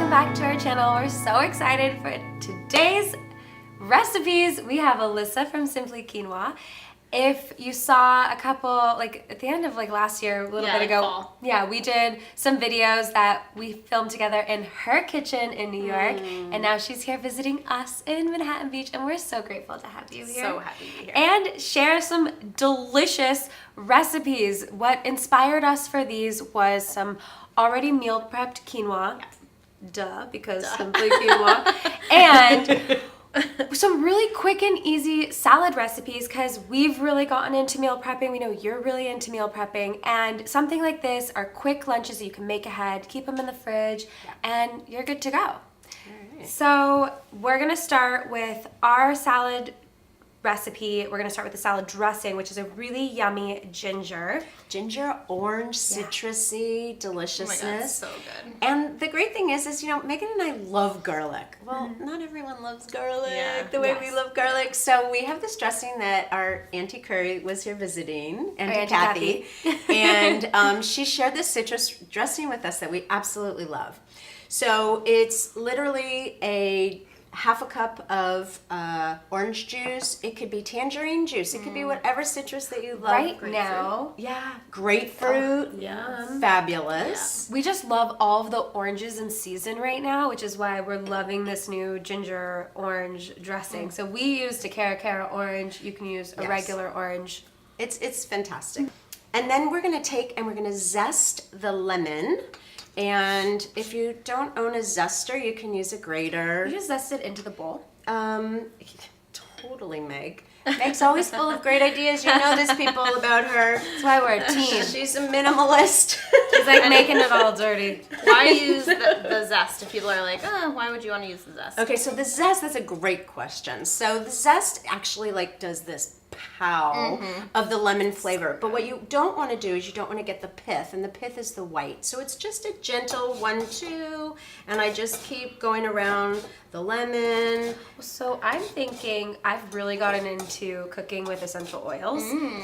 welcome back to our channel. We're so excited for today's recipes. We have Alyssa from Simply Quinoa. If you saw a couple, like at the end of like last year, a little bit ago, fall. Yeah, we did some videos that we filmed together in her kitchen in New York, and now she's here visiting us in Manhattan Beach, and we're so grateful to have you here. So happy to be here. And share some delicious recipes. What inspired us for these was some already meal prepped quinoa, because Simply Quinoa, and some really quick and easy salad recipes, because we've really gotten into meal prepping. We know you're really into meal prepping, and something like this are quick lunches that you can make ahead, keep them in the fridge, and you're good to go. All right. So we're gonna start with our salad recipe. We're gonna start with the salad dressing, which is a really yummy ginger orange, citrusy deliciousness. Oh my God, so good. And the great thing is you know, Megan and I love garlic. Well, not everyone loves garlic the way we love garlic. So we have this dressing that our Auntie Curry was here visiting, Auntie Kathy. And she shared this citrus dressing with us that we absolutely love. So it's literally a half a cup of orange juice. It could be tangerine juice. It could be whatever citrus that you love. right now. Yeah. Grapefruit. Yum. Fabulous. We just love all of the oranges in season right now, which is why we're loving this new ginger orange dressing. So we used a cara orange. You can use a regular orange. It's fantastic. And then we're going to take and we're going to zest the lemon. And if you don't own a zester, you can use a grater. You just zest it into the bowl. Totally, Meg. Meg's always full of great ideas. You know this, people, about her. That's why we're a team. She's a minimalist. She's like making it all dirty. Why use the zest if people are like, oh, why would you want to use the zest? Okay, so the zest, that's a great question. So the zest actually like does this pow of the lemon flavor. But what you don't want to do is you don't want to get the pith, and the pith is the white. So it's just a gentle 1-2, and I just keep going around the lemon. So I'm thinking I've really gotten into cooking with essential oils.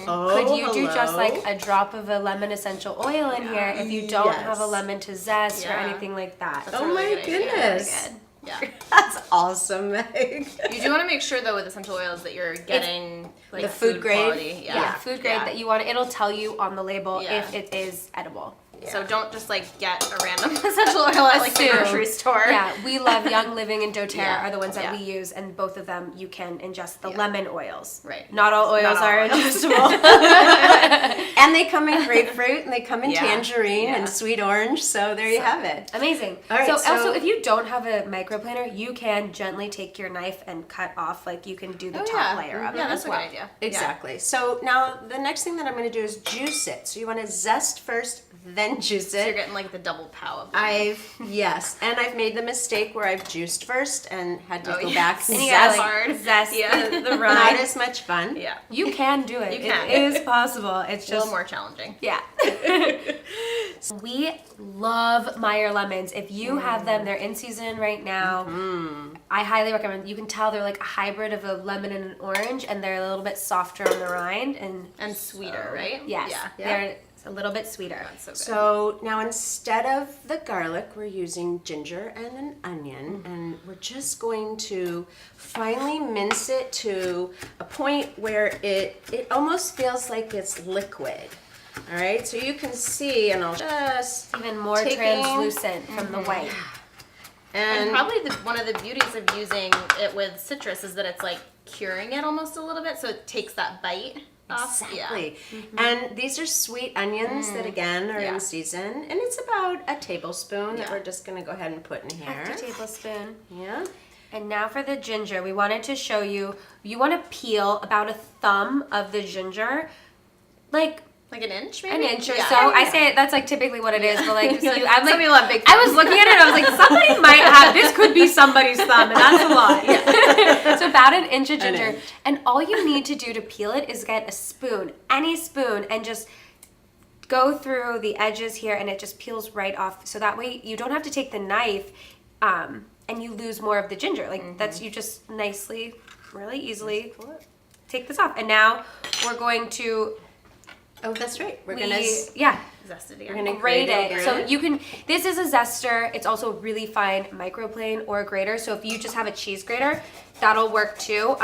Oh, Could you do just like a drop of a lemon essential oil in here if you don't have a lemon to zest or anything like that? Oh my goodness. Yeah. That's awesome, Meg. You do want to make sure though with essential oils that you're getting like the food grade quality. Yeah, food grade that you want. It'll tell you on the label if it is edible. Yeah. So don't just like get a random essential oil at like the grocery store. Yeah, we love Young Living and doTERRA are the ones that we use, and both of them you can ingest the lemon oils. Right. Not all oils are ingestible. And they come in grapefruit, and they come in tangerine and sweet orange, so there you have it. Amazing. All right, so also, if you don't have a microplaner, you can gently take your knife and cut off, like you can do the top layer of it that's as well. a good idea. Exactly. Yeah. So now the next thing that I'm going to do is juice it. So you want to zest first, then juice it. So you're getting like the double pow of and I've made the mistake where I've juiced first and had to go back and zest hard. Zest the rind. Not as much fun. Yeah. You can do it. You can. It is possible. It's a just little more challenging. Yeah. We love Meyer lemons. If you have them, they're in season right now. I highly recommend. You can tell they're like a hybrid of a lemon and an orange, and they're a little bit softer on the rind and sweeter, right? Yes. Yeah. They're a little bit sweeter. So good. So now instead of the garlic, we're using ginger and an onion, and we're just going to finely mince it to a point where it almost feels like it's liquid. All right, so you can see, and I'll just even more translucent from the white. And probably one of the beauties of using it with citrus is that it's like curing it almost a little bit, so it takes that bite off. Exactly. And these are sweet onions that again are in season, and it's about a tablespoon that we're just going to go ahead and put in here. Half a tablespoon. Yeah. And now for the ginger, we wanted to show you. You want to peel about a thumb of the ginger, like an inch, maybe? An inch or so. I say that's like typically what it is, but like, I'm like, some people have big I was looking at it, I was like, somebody might have, this could be somebody's thumb, and that's a lot. So about an inch of ginger. And all you need to do to peel it is get a spoon, any spoon, and just go through the edges here, and it just peels right off. So that way you don't have to take the knife, and you lose more of the ginger. Like that's, you just nicely, really easily take this off. And now we're going to Oh, that's right. We're Zested We're again. gonna grate grate it. So you can, this is a zester. It's also a really fine microplane or a grater. So if you just have a cheese grater, that'll work too.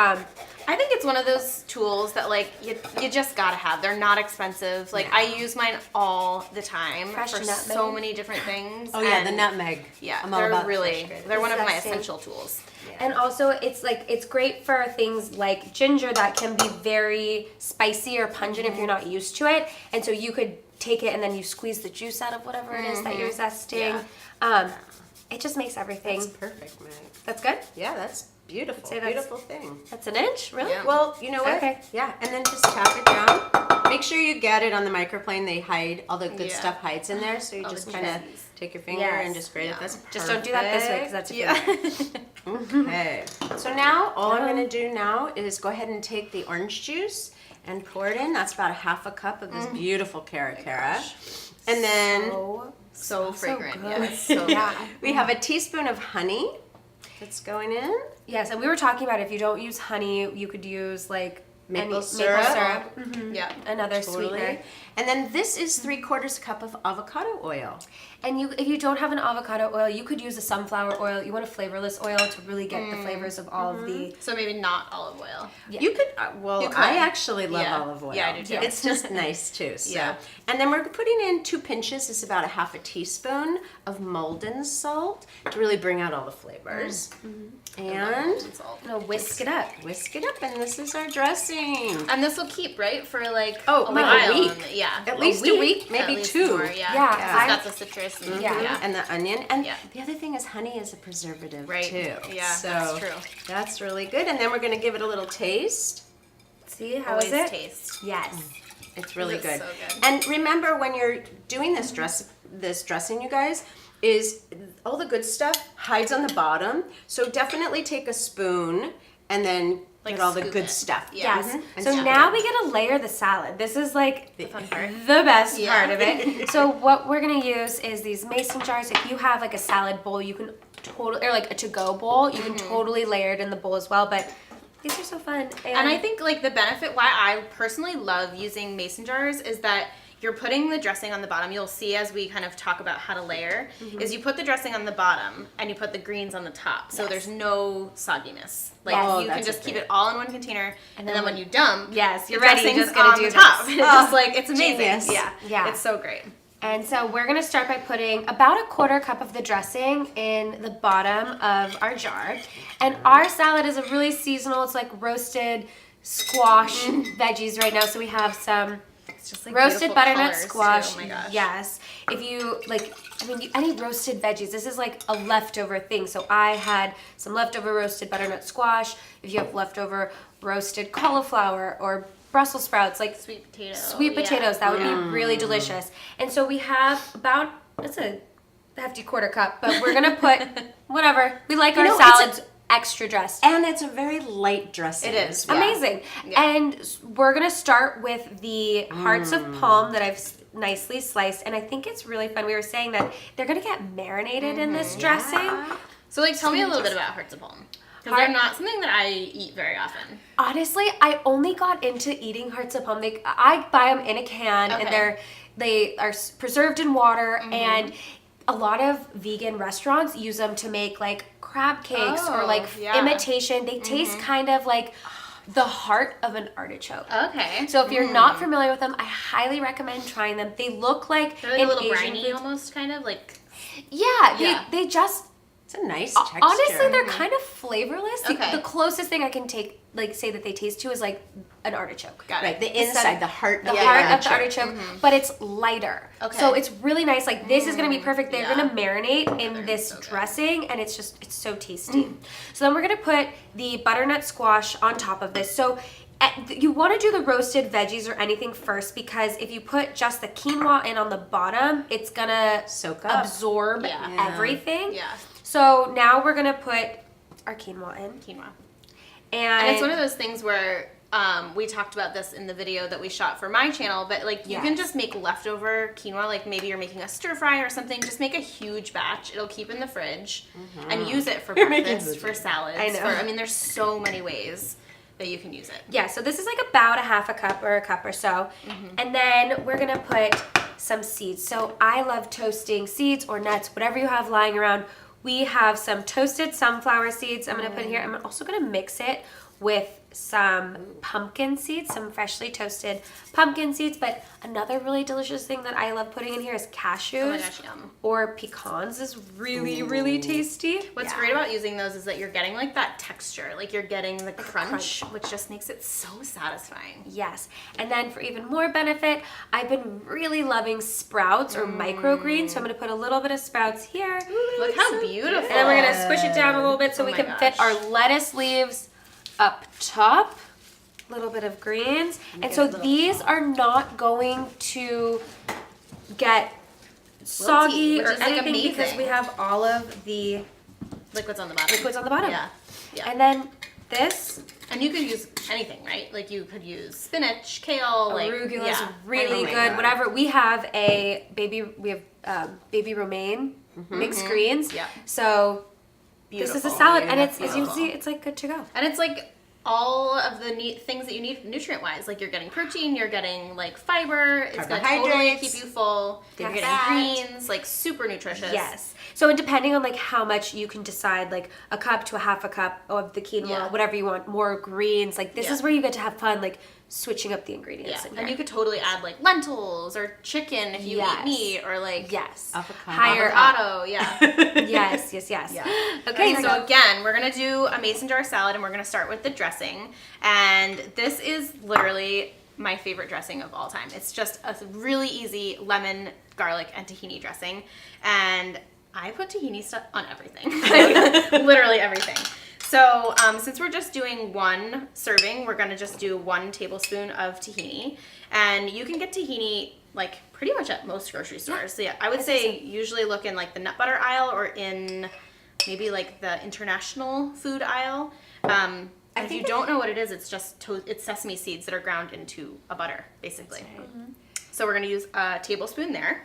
I think it's one of those tools that like you just gotta have. They're not expensive. Like I use mine all the time Fresh for nutmeg. so many different things. Oh yeah, the and nutmeg. Yeah, I'm all they're about really fresh they're one of my Zesting. essential tools. And also it's great for things like ginger that can be very spicy or pungent if you're not used to it. And so you could take it and then you squeeze the juice out of whatever it is that you're zesting. It just makes everything. That's perfect, Meg. That's good? Yeah, that's beautiful. Say that's- Beautiful thing. That's an inch? Really? Yeah. Well, you know what? Okay. Yeah, and then just tap it down. Make sure you get it on the microplane. They hide, all the good Yeah. stuff hides in there. So you All the just kind of cheese. take your finger Yes. and just grate it. That's Just don't do that this way because that's a Okay. So now, all I'm going to do now is go ahead and take the orange juice and pour it in. That's about a half a cup of this beautiful cara. And then So fragrant. good. Yeah, it's so Yeah. we have a teaspoon of honey that's going in. Yes, and we were talking about if you don't use honey, you could use like Maple syrup. Yeah. Another sweetener. And then this is 3/4 cup of avocado oil. And if you don't have an avocado oil, you could use a sunflower oil. You want a flavorless oil to really get the flavors of all of the. So maybe not olive oil. Yeah. You could, You could. I actually love Yeah. olive oil. Yeah, I do too. It's just nice too. So. Yeah. And then we're putting in 2 pinches, is about a half a teaspoon of Malden salt to really bring out all the flavors. And Salt. No, whisk it up. whisk it up, and this is our dressing. And this will keep, right, for like Oh, a maybe a while. week. Yeah. At least a week, At maybe least 2. more, yeah. Yeah, It's I- got the citrus. And, Yeah. And the onion. And Yeah. the other thing is honey is a preservative Right. too. Yeah, so that's true. That's really good. And then we're going to give it a little taste. See how Always is it? taste. Yes. It's really It's good. so good. And remember, when you're doing this dressing, you guys, is all the good stuff hides on the bottom. So definitely take a spoon and then Like, get all the scoop good it. stuff. Yeah. Yes. And So scoop now it. we get to layer the salad. This is like The fun part. the best Yeah. part of it. So what we're gonna use is these mason jars. If you have like a salad bowl, you can totally, or like a to-go bowl, you can totally layer it in the bowl as well. But these are so fun. And I think like the benefit why I personally love using mason jars is that you're putting the dressing on the bottom. You'll see as we kind of talk about how to layer, is you put the dressing on the bottom and you put the greens on the top. So there's no sogginess. Like Yes. you that's can just a keep great- it all in one container, and then when you dump, Yes, you're the ready. You're dressing's just gonna on do the top. this. It's just like it's amazing. Genius. Yeah, Yeah. it's so great. And so we're gonna start by putting about a 1/4 cup of the dressing in the bottom of our jar. And our salad is a really seasonal, it's like roasted squash veggies right now. So we have some It's just like roasted beautiful butternut colors, squash. too. Oh my gosh. Yes. If you like, I mean, any roasted veggies, this is like a leftover thing. So I had some leftover roasted butternut squash. If you have leftover roasted cauliflower or Brussels sprouts, like Sweet potato. sweet potatoes, that would be really delicious. And so we have about, it's a hefty 1/4 cup, but we're gonna put whatever. We like our know, it's a- salads extra dressed. And it's a very light dressing. It is. as well. Amazing. Yeah. And we're gonna start with the hearts of palm that I've nicely sliced, and I think it's really fun. We were saying that they're gonna get marinated in this dressing. So like, tell me a little bit about hearts of palm. Because they're not something that I eat very often. Honestly, I only got into eating hearts of palm. I buy them in a can, and Okay. they are preserved in water, and a lot of vegan restaurants use them to make like crab cakes or Oh, like yeah. imitation. They taste kind of like the heart of an artichoke. Okay. So if you're not familiar with them, I highly recommend trying them. They look like They're like an a little Asian briny food. almost, kind of like. Yeah, Yeah. they just It's a nice texture. honestly they're kind of flavorless. Okay. The closest thing I can say that they taste to is like an artichoke. Got Right, it. the Instead inside, of the heart, The of heart the of the artichoke, but it's lighter. Okay. So it's really nice. Like this is gonna be perfect. They're Yeah. gonna marinate in They're this so good. dressing, and it's so tasty. So then we're gonna put the butternut squash on top of this. So you want to do the roasted veggies or anything first, because if you put just the quinoa in on the bottom, it's gonna Soak up. absorb Yeah. everything. Yeah. So now we're gonna put our quinoa in, Quinoa. and, And it's one of those things where we talked about this in the video that we shot for my channel, but like you can Yes. just make leftover quinoa, like maybe you're making a stir fry or something, just make a huge batch. It'll keep in the fridge and use it for breakfast, for salads. I know. I mean, there's so many ways that you can use it. yeah, so this is like about a half a cup or a cup or so. And then we're gonna put some seeds. So I love toasting seeds or nuts, whatever you have lying around. We have some toasted sunflower seeds I'm going to put here. I'm also going to mix it with some pumpkin seeds, some freshly toasted pumpkin seeds. But another really delicious thing that I love putting in here is cashews. Oh my gosh, yum. Or pecans is really, really tasty. What's great about using those is that you're getting like that texture, like you're getting the crunch, which just makes it so satisfying. Yes. And then for even more benefit, I've been really loving sprouts or microgreens. So I'm going to put a little bit of sprouts here. Look how beautiful. And then we're going to squish it down a little bit so we can fit our lettuce leaves up top. A little bit of greens. And so these are not going to get soggy which or is, like, anything because amazing. we have all of the Liquids on the bottom. liquids on the bottom. Yeah. Yeah. And then this And you could use anything, right? Like you could use spinach, kale, arugula is yeah. really Oh my good. God. Whatever. We have baby romaine mixed greens. Yeah. So this is a Beautiful. salad, and it's as you Beautiful. see, it's like good to go. And it's like all of the neat things that you need nutrient-wise. Like you're getting protein, you're getting like fiber. It's gonna totally Carbohydrates. keep you full. You're getting Fat. greens, like super nutritious. Yes. So depending on like how much you can decide, like a cup to a half a cup of the quinoa, Yeah. whatever you want, more greens. Like this Yeah. is where you get to have fun, like switching up the ingredients. Yeah, in and here. you could totally add like lentils or chicken if you Yes. eat meat, or like Yes. Avocado. Higher up. avocado. Yeah. Yes. Yes. Yeah. Okay. Okay, so again, we're gonna do a mason jar salad, and we're gonna start with the dressing. And this is literally my favorite dressing of all time. It's just a really easy lemon, garlic, and tahini dressing. And I put tahini stuff on everything, like, literally everything. So since we're just doing one serving, we're gonna just do 1 tablespoon of tahini. And you can get tahini like pretty much at most grocery stores. So yeah, I would say usually look in like the nut butter aisle or in maybe like the international food aisle. If you don't know what it is, it's just it's sesame seeds that are ground into a butter, basically. So we're gonna use a tablespoon there.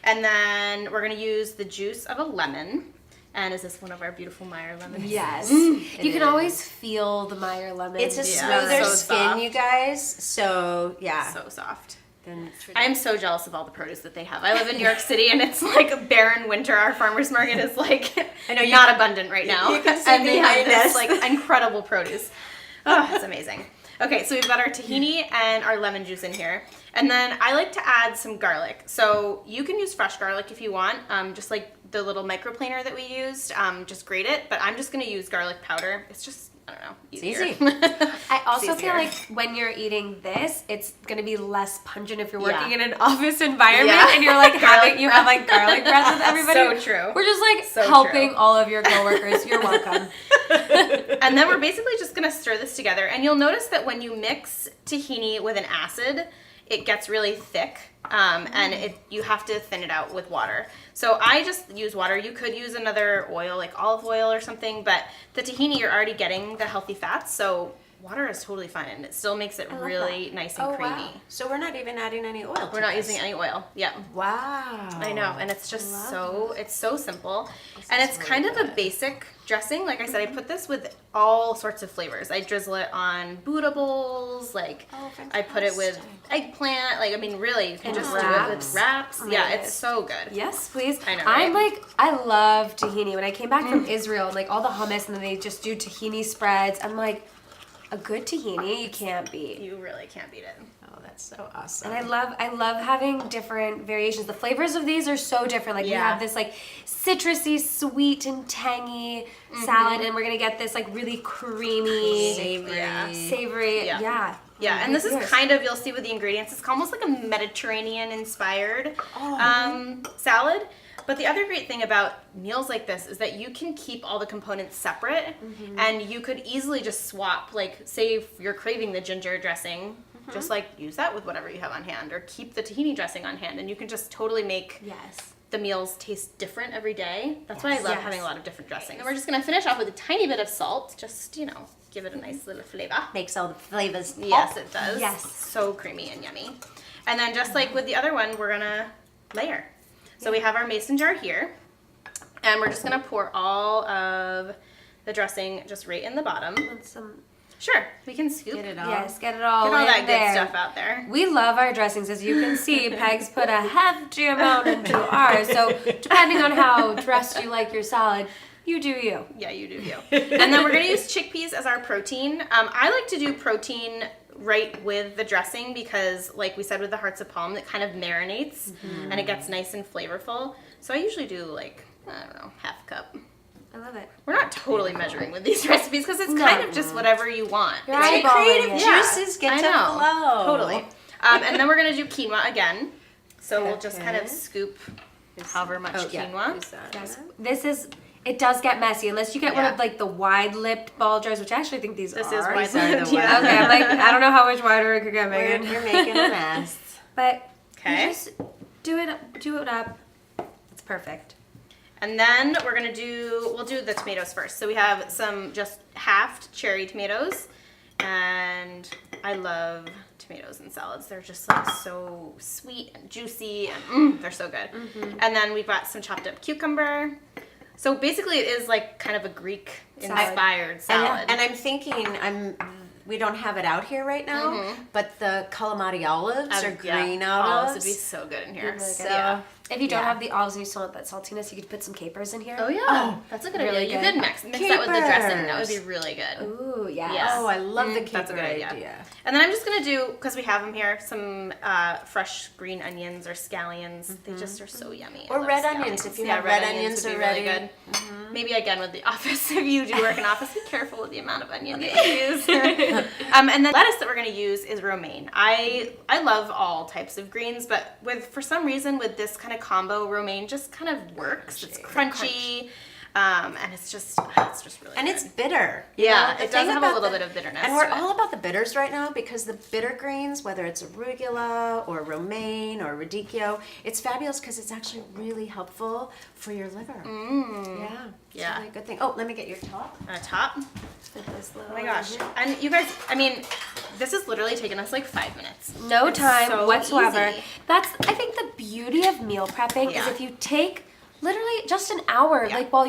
And then we're gonna use the juice of a lemon. And is this one of our beautiful Meyer lemons? Yes. You can always feel the Meyer lemon. It's a Yeah. smoother So skin, soft. you guys. So yeah. So soft. Then I am so jealous of all the produce that they have. I live in New York City, and it's like a barren winter. Our farmer's market is like not abundant right now. You can see and they have behind this us. like incredible produce. Oh, it's amazing. Okay, so we've got our tahini and our lemon juice in here. And then I like to add some garlic. So you can use fresh garlic if you want, just like the little microplaner that we used. Just grate it, but I'm just gonna use garlic powder. It's just, I don't know, easier. easy. I also feel easier. like when you're eating this, it's gonna be less pungent if you're working Yeah. in an office environment Yeah. and you're like Garlic you have like garlic breath with everybody. So true. We're just like So helping true. all of your coworkers. You're welcome. And then we're basically just gonna stir this together. And you'll notice that when you mix tahini with an acid, it gets really thick, and you have to thin it out with water. So I just use water. You could use another oil, like olive oil or something, but the tahini, you're already getting the healthy fats, so water is totally fine, and it still makes it really nice and creamy. Wow. So we're not even adding any oil. We're not using any oil. Yeah. Wow. I know, and it's just it's so simple. This And is it's really kind of a basic dressing. Like I said, I put this with all sorts of flavors. I drizzle it on Buddha bowls, like I put it with eggplant. Like, I mean, really, you can And just do it wraps. with wraps. Yeah, it's so good. Yes, please. I know, I'm right? like, I love tahini. When I came back from Israel, and like all the hummus, and then they just do tahini spreads. I'm like, a good tahini, you can't beat. You really can't beat it. Oh, that's so awesome. And I love having different variations. The flavors of these are so different. Like we Yeah. have this like citrusy, sweet and tangy salad, and we're gonna get this like really creamy, Savory. Yeah. savory. Yeah. Yeah. Yeah, and this is Yours. kind of, you'll see with the ingredients, it's almost like a Mediterranean-inspired salad. But the other great thing about meals like this is that you can keep all the components separate, and you could easily just swap, like, say if you're craving the ginger dressing, just like use that with whatever you have on hand, or keep the tahini dressing on hand, and you can just totally make Yes. the meals taste different every day. That's why I love Yes. having a lot of different dressings. And we're just gonna finish off with a tiny bit of salt, just, you know, give it a nice little flavor. Makes all the flavors. Yes, it does. Yes. So creamy and yummy. And then just like with the other one, we're gonna layer. So we have our mason jar here, and we're just gonna pour all of the dressing just right in the bottom. Want some Sure, we can scoop. Get it all. Yes, get it all Get all in that there. good stuff out there. We love our dressings. As you can see, Peg's put a hefty amount into ours. So depending on how dressed you like your salad, you do you. Yeah, you do you. And then we're going to use chickpeas as our protein. I like to do protein right with the dressing because, like we said with the hearts of palm, it kind of marinates and it gets nice and flavorful. So I usually do like, I don't know, half a cup. I love it. We're not totally measuring with these recipes because it's kind of just whatever you want. You're Right? eyeballing Creative it. juices get I to know. flow. Totally. And then we're going to do quinoa again. So we'll just kind of Okay. scoop however much quinoa. Use that. Yes, this is. It does get messy unless you get one Yeah. of like the wide-lipped ball jars, which I actually think these This are. is These are wide. the Yeah. Okay, I'm like, I don't know how much wider it could get, Megan. You're making a mess. But Okay. you just do it up. It's perfect. And then we'll do the tomatoes first. So we have some just halved cherry tomatoes. And I love tomatoes in salads. They're just like so sweet and juicy and they're so good. And then we've got some chopped up cucumber. So basically it is like kind of a Greek inspired salad. And I'm thinking, we don't have it out here right now, but the calamari olives or green olives olives would be so good in here. So Yeah. if you don't Yeah. have the olives and you still want that saltiness, you could put some capers in here. Oh yeah, that's a good really idea. You good. could mix that with the dressing. That would be Capers. really good. Ooh, yes. Yes. Oh, I love the caper That's a good idea. idea. And then I'm just gonna do, because we have them here, some fresh green onions or scallions. They just are so yummy. I Or love red scallions. onions, if you Yeah, have red onions would be already. really good. Maybe again with the office, if you do work in office, be careful with the amount of onion that you use. And then lettuce that we're gonna use is romaine. I love all types of greens, but for some reason with this kind of combo, romaine just kind of works. It's crunchy. And it's just really And good. it's bitter. Yeah, The it does thing have a about little bit of bitterness And we're to it. all about the bitters right now because the bitter greens, whether it's arugula or romaine or radicchio, it's fabulous because it's actually really helpful for your liver. Yeah. It's Yeah. really a good thing. Oh, let me get your top. Top. Oh my gosh. And you guys, I mean, this has literally taken us like 5 minutes. No It's time so whatsoever. easy. That's, I think, the beauty of meal prepping is Yeah. if you take literally just an hour, Yeah. like while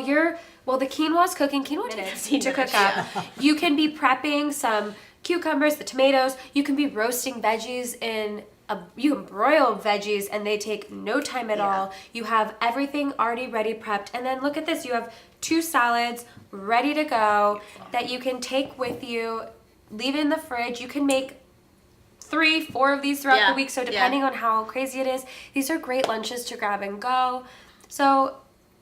the quinoa's cooking, quinoa takes 15 to cook minutes, up. You can be prepping some cucumbers, the tomatoes. You can be roasting veggies you can broil veggies and they take no time at all. You have everything already ready prepped. And then look at this, you have 2 salads ready to go that you can take with you, leave in the fridge. You can make 3, 4 of these throughout the week. So depending on how crazy it is, these are great lunches to grab and go. So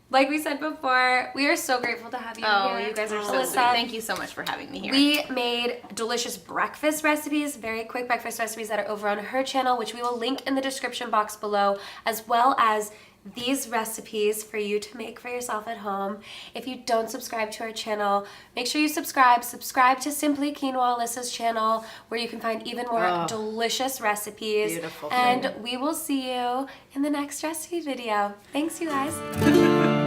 like we said before, we are so grateful to have you Oh, here. you guys are so Alyssa, sweet. Thank you so much for having me here. we made delicious breakfast recipes, very quick breakfast recipes that are over on her channel, which we will link in the description box below, as well as these recipes for you to make for yourself at home. If you don't subscribe to our channel, make sure you subscribe. Subscribe to Simply Quinoa, Alyssa's channel, where you can find even more delicious recipes. Beautiful And flavor. we will see you in the next recipe video. Thanks, you guys.